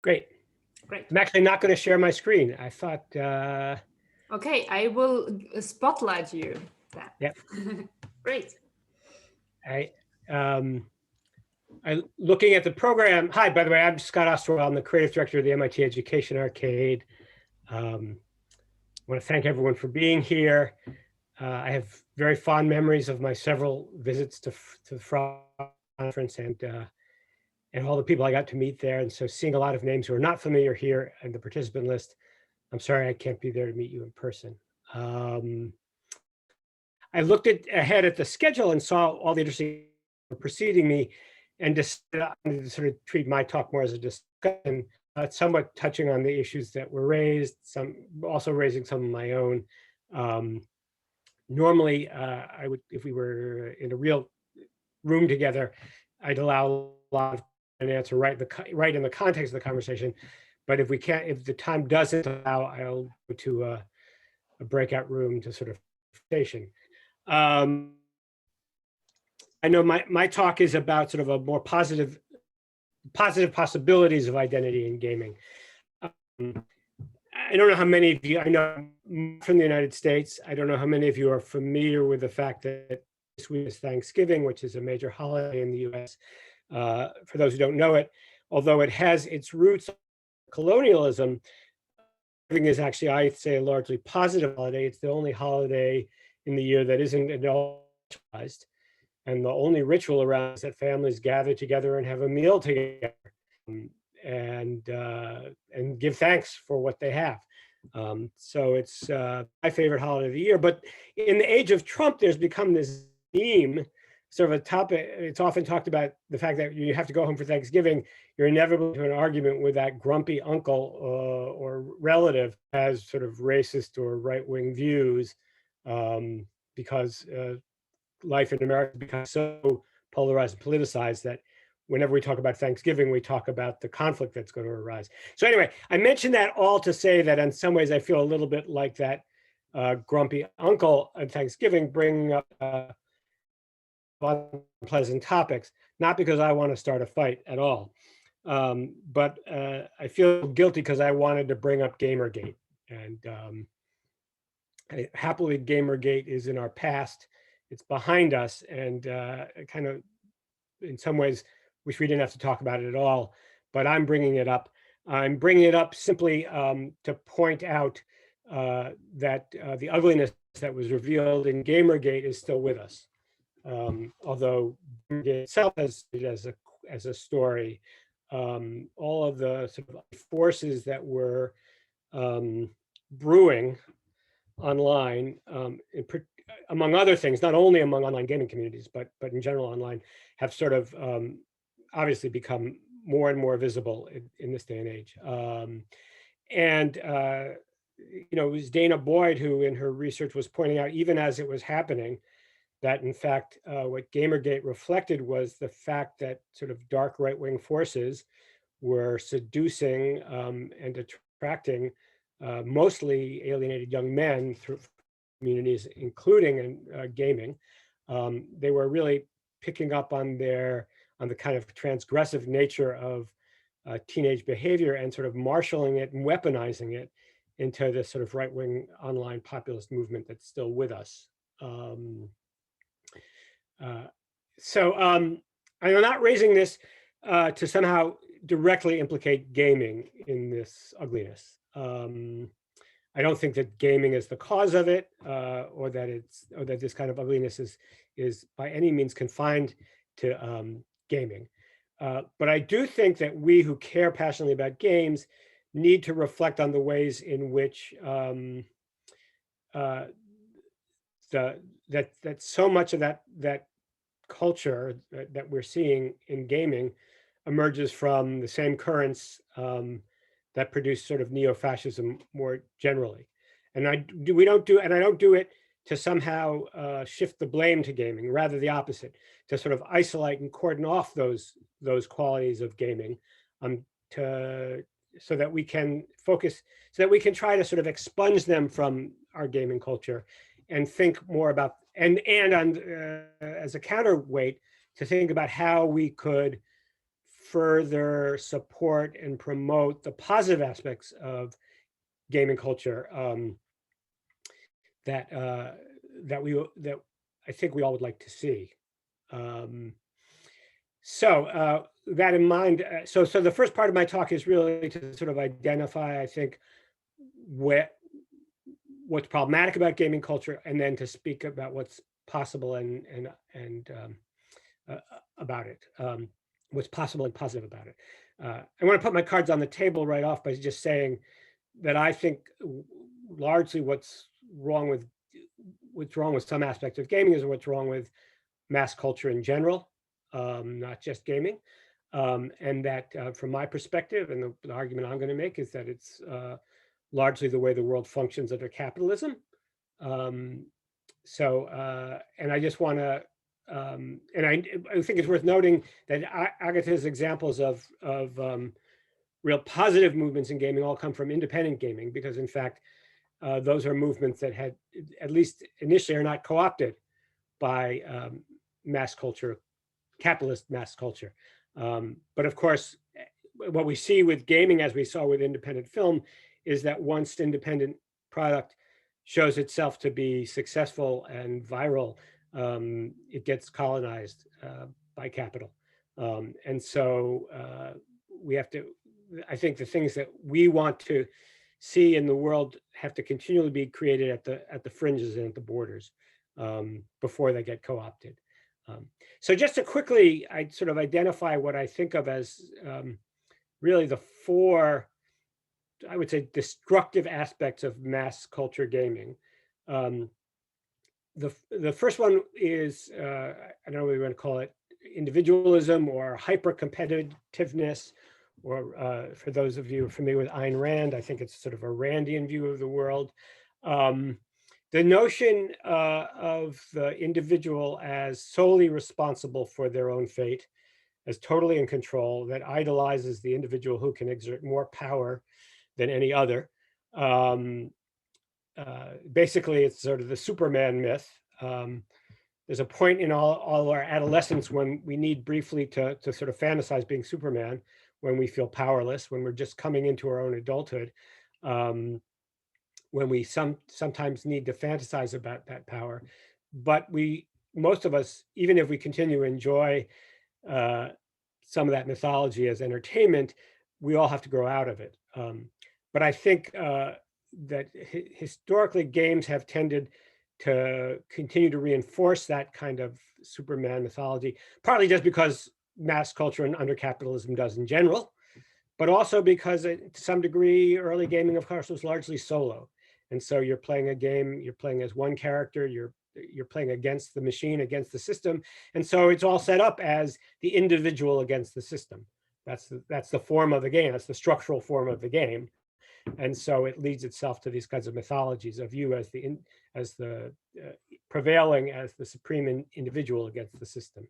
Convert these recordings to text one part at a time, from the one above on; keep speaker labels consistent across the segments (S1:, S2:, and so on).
S1: Great.
S2: Great.
S1: I'm actually not going to share my screen. I thought.
S2: Okay, I will spotlight you.
S1: Yeah.
S2: Great.
S1: Looking at the program. Hi, by the way, I'm Scot Osterweil. I'm the creative director of the MIT Education Arcade. I want to thank everyone for being here. I have very fond memories of my several visits to the conference and all the people I got to meet there. And so seeing a lot of names who are not familiar here in the participant list, I'm sorry I can't be there to meet you in person. I looked ahead at the schedule and saw all the interesting preceding me, and decided to sort of treat my talk more as a discussion, somewhat touching on the issues that were raised, some also raising some of my own. Normally, I would, if we were in a real room together, I'd allow a lot of an answer right in the context of the conversation. But if we can't, if the time doesn't allow, I'll go to a breakout room to sort of station. I know my talk is about sort of a more positive possibilities of identity in gaming. I don't know how many of you, I know from the United States, I don't know how many of you are familiar with the fact that this week is Thanksgiving, which is a major holiday in the US. For those who don't know it, although it has its roots in colonialism, Thanksgiving is actually, I'd say, a largely positive holiday. It's the only holiday in the year that isn't adulterized. And the only ritual around is that families gather together and have a meal together and give thanks for what they have. So it's my favorite holiday of the year. But in the age of Trump, there's become this meme, sort of a topic. It's often talked about the fact that you have to go home for Thanksgiving. You're inevitably to an argument with that grumpy uncle or relative has sort of racist or right-wing views because life in America becomes so polarized and politicized that whenever we talk about Thanksgiving, we talk about the conflict that's going to arise. So anyway, I mentioned that all to say that in some ways I feel a little bit like that grumpy uncle at Thanksgiving, bringing up unpleasant topics, not because I want to start a fight at all, but I feel guilty because I wanted to bring up Gamergate. And happily, Gamergate is in our past. It's behind us, and kind of, in some ways, wish we didn't have to talk about it at all, but I'm bringing it up. I'm bringing it up simply to point out that the ugliness that was revealed in Gamergate is still with us. Although Gamergate itself has as a story, all of the sort of forces that were brewing online, among other things, not only among online gaming communities, but in general online, have sort of obviously become more and more visible in this day and age. You know, it was Dana Boyd who in her research was pointing out, even as it was happening, that in fact, what Gamergate reflected was the fact that sort of dark right-wing forces were seducing and attracting mostly alienated young men through communities, including in gaming. They were really picking up on the kind of transgressive nature of teenage behavior and sort of marshaling it and weaponizing it into this sort of right-wing online populist movement that's still with us. I'm not raising this to somehow directly implicate gaming in this ugliness. I don't think that gaming is the cause of it, or that this kind of ugliness is by any means confined to gaming. But I do think that we who care passionately about games need to reflect on the ways in which that so much of that culture that we're seeing in gaming emerges from the same currents that produce sort of neo-fascism more generally. And I don't do it to somehow shift the blame to gaming, rather the opposite, to sort of isolate and cordon off those qualities of gaming so that we can focus, so that we can try to sort of expunge them from our gaming culture and think more about, and as a counterweight, to think about how we could further support and promote the positive aspects of gaming culture that I think we all would like to see. So that in mind, so the first part of my talk is really to sort of identify, I think, what's problematic about gaming culture, and then to speak about what's possible and about it, what's possible and positive about it. I want to put my cards on the table right off by just saying that I think largely what's wrong with some aspects of gaming is what's wrong with mass culture in general, not just gaming. And that from my perspective, and the argument I'm going to make is that it's largely the way the world functions under capitalism. And I just want to, and I think it's worth noting that Agatha's examples of real positive movements in gaming all come from independent gaming, because in fact, those are movements that had, at least initially, are not co-opted by mass culture, capitalist mass culture. But of course, what we see with gaming, as we saw with independent film, is that once independent product shows itself to be successful and viral, it gets colonized by capital. And so we have to, I think the things that we want to see in the world have to continually be created at the fringes and at the borders before they get co-opted. So just to quickly, I sort of identify what I think of as really the four, I would say, destructive aspects of mass culture gaming. The first one is, I don't know what we want to call it, individualism or hyper-competitiveness, or for those of you familiar with Ayn Rand, I think it's sort of a Randian view of the world. The notion of the individual as solely responsible for their own fate, as totally in control, that idolizes the individual who can exert more power than any other. Basically, it's sort of the Superman myth. There's a point in all our adolescence when we need briefly to sort of fantasize being Superman, when we feel powerless, when we're just coming into our own adulthood, when we sometimes need to fantasize about that power. But most of us, even if we continue to enjoy some of that mythology as entertainment, we all have to grow out of it. But I think that historically games have tended to continue to reinforce that kind of Superman mythology, partly just because mass culture and under capitalism does in general, but also because to some degree, early gaming, of course, was largely solo. And so you're playing a game, you're playing as one character, you're playing against the machine, against the system. And so it's all set up as the individual against the system. That's the form of the game. That's the structural form of the game. And so it leads itself to these kinds of mythologies of you as the prevailing as the supreme individual against the system.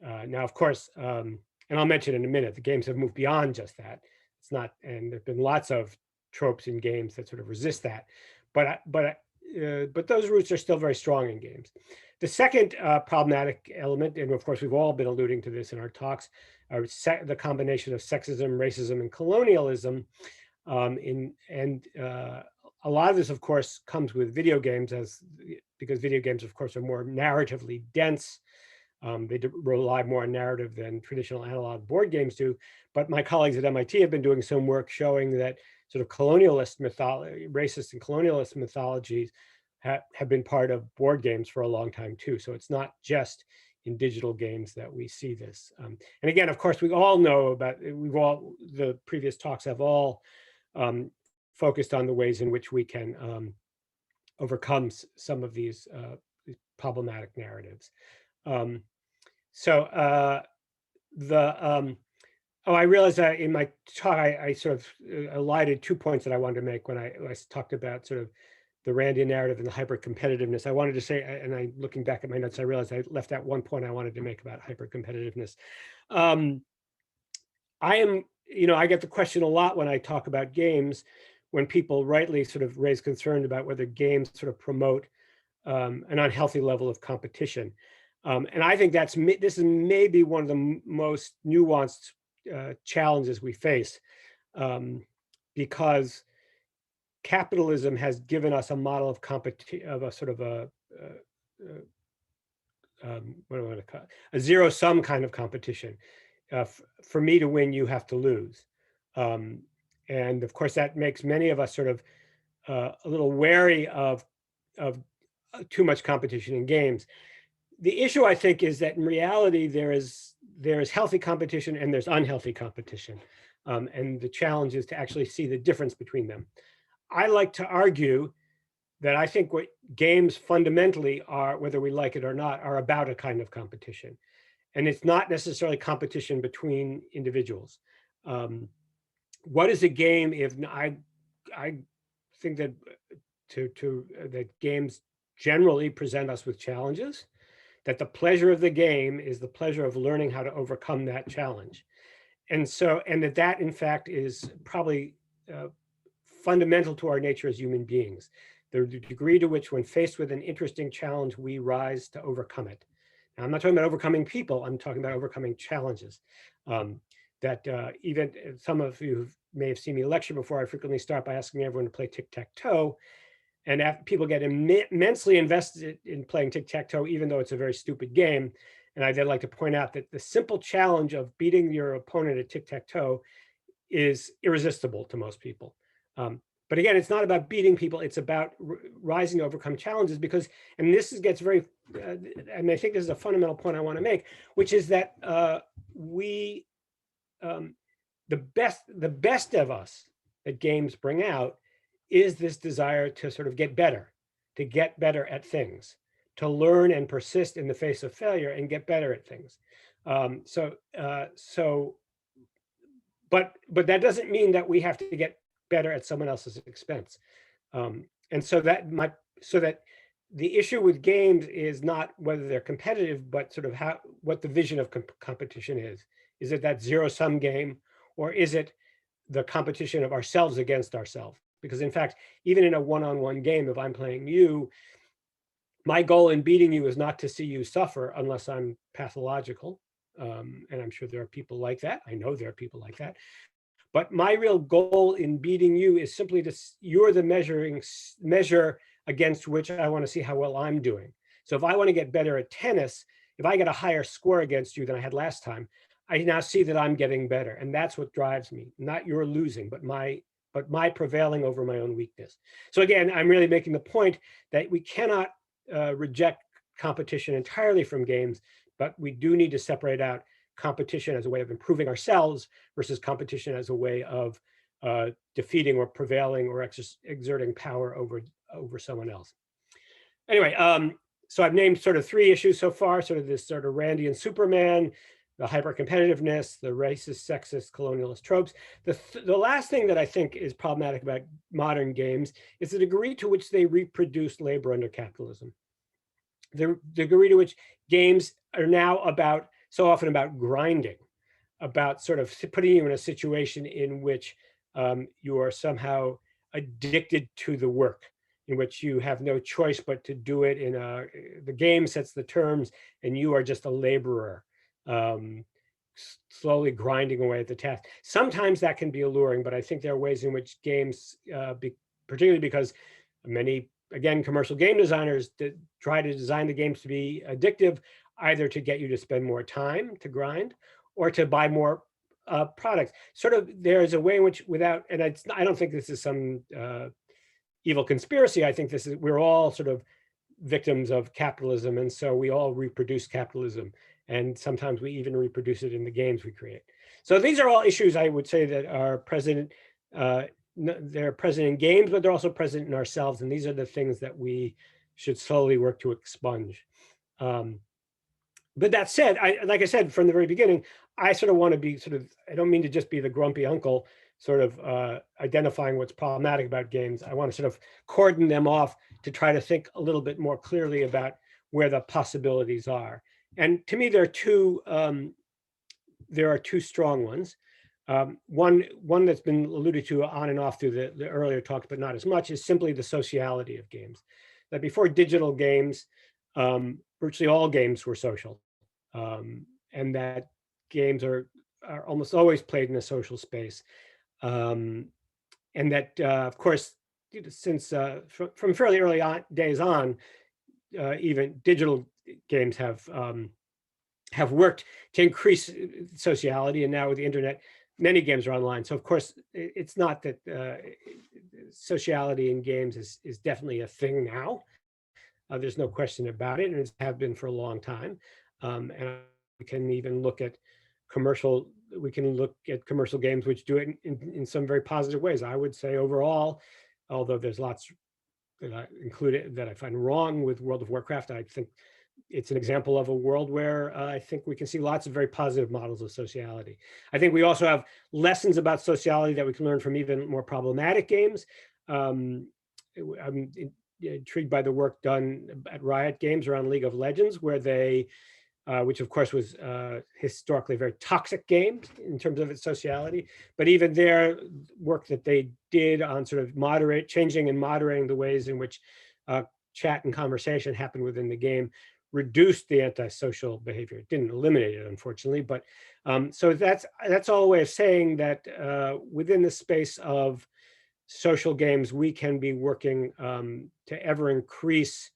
S1: Now, of course, and I'll mention in a minute, the games have moved beyond just that. It's not, and there've been lots of tropes in games that sort of resist that, but those roots are still very strong in games. The second problematic element, and of course we've all been alluding to this in our talks, are the combination of sexism, racism, and colonialism. A lot of this, of course, comes with video games, because video games, of course, are more narratively dense. They rely more on narrative than traditional analog board games do. But my colleagues at MIT have been doing some work showing that sort of colonialist mythology, racist and colonialist mythologies have been part of board games for a long time too. So it's not just in digital games that we see this. And again, of course, we all know about, the previous talks have all focused on the ways in which we can overcome some of these problematic narratives. I realized that in my talk, I sort of elided 2 points that I wanted to make when I talked about sort of the Randian narrative and the hyper-competitiveness. I wanted to say, and looking back at my notes, I realized I left out one point I wanted to make about hyper-competitiveness. I get the question a lot when I talk about games, when people rightly sort of raise concern about whether games sort of promote an unhealthy level of competition. And I think this is maybe one of the most nuanced challenges we face, because capitalism has given us a model of competition, of a sort of what do I want to call it? A zero-sum kind of competition. For me to win, you have to lose. And of course, that makes many of us sort of a little wary of too much competition in games. The issue, I think, is that in reality, there is healthy competition and there's unhealthy competition. And the challenge is to actually see the difference between them. I like to argue that I think what games fundamentally are, whether we like it or not, are about a kind of competition. And it's not necessarily competition between individuals. What is a game if I think that that games generally present us with challenges, that the pleasure of the game is the pleasure of learning how to overcome that challenge. And so, and that in fact is probably fundamental to our nature as human beings. The degree to which when faced with an interesting challenge, we rise to overcome it. Now, I'm not talking about overcoming people, I'm talking about overcoming challenges. Even some of you may have seen me lecture before, I frequently start by asking everyone to play tic-tac-toe. And people get immensely invested in playing tic-tac-toe, even though it's a very stupid game. And I then like to point out that the simple challenge of beating your opponent at tic-tac-toe is irresistible to most people. But again, it's not about beating people, it's about rising to overcome challenges, because, and this gets very, and I think this is a fundamental point I want to make, which is that the best of us that games bring out is this desire to sort of get better at things, to learn and persist in the face of failure and get better at things. But that doesn't mean that we have to get better at someone else's expense. And so that the issue with games is not whether they're competitive, but sort of what the vision of competition is. Is it that zero-sum game, or is it the competition of ourselves against ourselves? Because in fact, even in a one-on-one game, if I'm playing you, my goal in beating you is not to see you suffer unless I'm pathological. And I'm sure there are people like that. I know there are people like that. But my real goal in beating you is simply you're the measure against which I want to see how well I'm doing. So if I want to get better at tennis, if I get a higher score against you than I had last time, I now see that I'm getting better. And that's what drives me, not your losing, but my prevailing over my own weakness. So again, I'm really making the point that we cannot reject competition entirely from games, but we do need to separate out competition as a way of improving ourselves versus competition as a way of defeating or prevailing or exerting power over someone else. Anyway, so I've named sort of 3 issues so far, sort of this sort of Randian Superman, the hyper-competitiveness, the racist, sexist, colonialist tropes. The last thing that I think is problematic about modern games is the degree to which they reproduce labor under capitalism. The degree to which games are now so often about grinding, about sort of putting you in a situation in which you are somehow addicted to the work, in which you have no choice but to do it the game sets the terms and you are just a laborer, slowly grinding away at the task. Sometimes that can be alluring, but I think there are ways in which games, particularly because many, again, commercial game designers try to design the games to be addictive, either to get you to spend more time to grind or to buy more products. Sort of, there's a way in which and I don't think this is some evil conspiracy. I think we're all sort of victims of capitalism. And so we all reproduce capitalism. And sometimes we even reproduce it in the games we create. So these are all issues I would say that are present. They're present in games, but they're also present in ourselves. And these are the things that we should slowly work to expunge. But that said, like I said from the very beginning, I sort of want to be I don't mean to just be the grumpy uncle, sort of identifying what's problematic about games. I want to sort of cordon them off to try to think a little bit more clearly about where the possibilities are. And to me, there are two strong ones. One that's been alluded to on and off through the earlier talks, but not as much, is simply the sociality of games. That before digital games, virtually all games were social, and that games are are almost always played in a social space. And that, of course, since from fairly early days on, even digital games have worked to increase sociality, and now with the internet, many games are online. So of course, it's not that sociality in games is definitely a thing now. There's no question about it, and it's have been for a long time. And we can even look at commercial. We can look at commercial games which do it in some very positive ways. I would say overall, although there's lots that I included that I find wrong with World of Warcraft, I think it's an example of a world where I think we can see lots of very positive models of sociality. I think we also have lessons about sociality that we can learn from even more problematic games. I'm intrigued by the work done at Riot Games around League of Legends, where they, which of course was historically a very toxic game in terms of its sociality, but even their work that they did on sort of changing and moderating the ways in which chat and conversation happened within the game reduced the antisocial behavior. It didn't eliminate it, unfortunately, but so that's all a way of saying that within the space of social games, we can be working to ever increase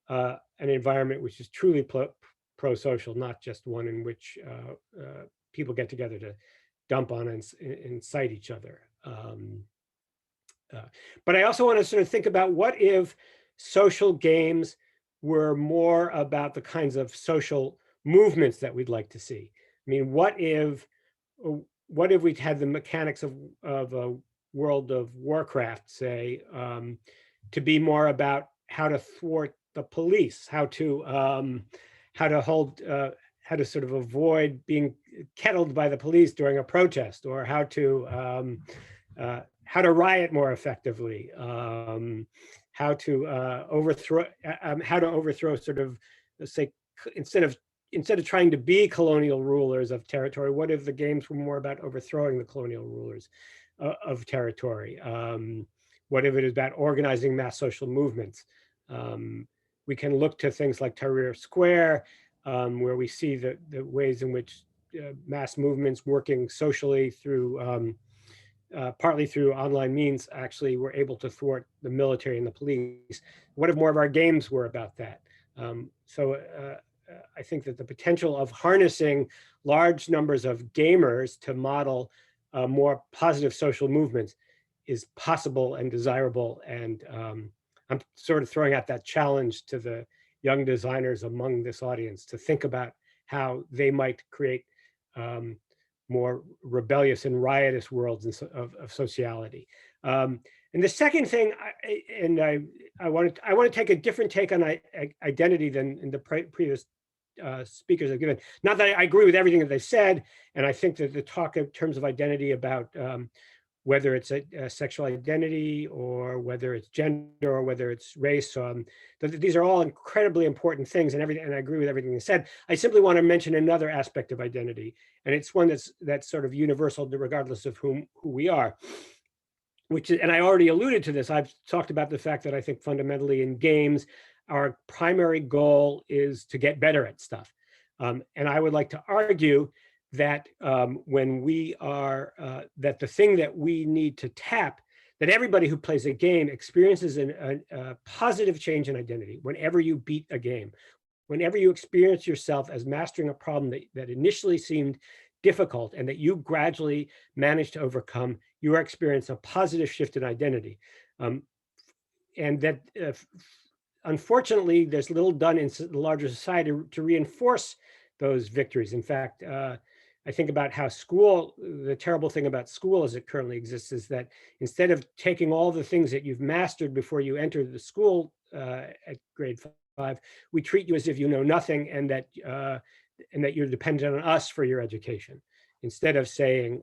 S1: an environment which is truly pro-social, not just one in which people get together to dump on and incite each other. But I also want to sort of think about what if social games were more about the kinds of social movements that we'd like to see. I mean, what if we had the mechanics of a World of Warcraft, say, to be more about how to thwart the police, how to sort of avoid being kettled by the police during a protest, or how to riot more effectively, how to overthrow sort of, let's say, instead of trying to be colonial rulers of territory, what if the games were more about overthrowing the colonial rulers of territory? What if it is about organizing mass social movements? We can look to things like Tahrir Square, where we see the ways in which mass movements working socially through partly through online means actually were able to thwart the military and the police. What if more of our games were about that? So I think that the potential of harnessing large numbers of gamers to model more positive social movements is possible and desirable. And I'm sort of throwing out that challenge to the young designers among this audience to think about how they might create more rebellious and riotous worlds of sociality. And the second thing, I want to take a different take on identity than in the previous speakers have given. Not that I agree with everything that they said, and I think that the talk in terms of identity about whether it's a sexual identity or whether it's gender or whether it's race, these are all incredibly important things, and I agree with everything they said. I simply want to mention another aspect of identity, and it's one that's sort of universal regardless of who we are. Which is, and I already alluded to this, I've talked about the fact that I think fundamentally in games, our primary goal is to get better at stuff. And I would like to argue that when we are, that the thing that we need to tap, that everybody who plays a game experiences a positive change in identity whenever you beat a game. Whenever you experience yourself as mastering a problem that initially seemed difficult and that you gradually managed to overcome, you experience a positive shift in identity. And that unfortunately, there's little done in the larger society to reinforce those victories. In fact, I think about how school, the terrible thing about school as it currently exists is that instead of taking all the things that you've mastered before you enter the school at grade 5, we treat you as if you know nothing and that you're dependent on us for your education. Instead of saying,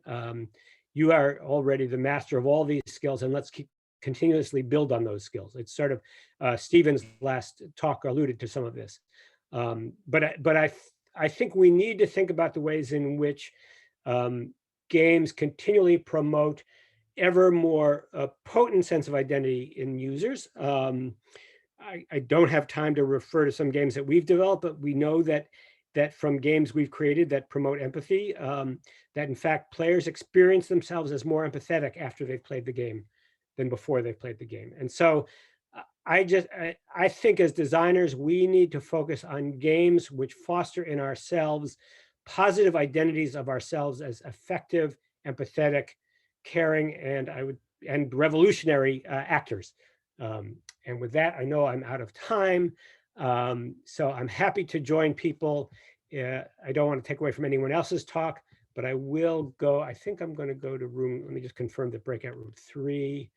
S1: you are already the master of all these skills and let's continuously build on those skills. It's sort of, Stephen's last talk alluded to some of this. But I think we need to think about the ways in which games continually promote ever more potent sense of identity in users. I don't have time to refer to some games that we've developed, but we know that that from games we've created that promote empathy, that in fact players experience themselves as more empathetic after they've played the game than before they've played the game. And so I think as designers, we need to focus on games which foster in ourselves positive identities of ourselves as effective, empathetic, caring, and revolutionary actors. And with that, I know I'm out of time. So I'm happy to join people. I don't want to take away from anyone else's talk, but I will go. I think I'm going to go to room. Let me just confirm the breakout room 3.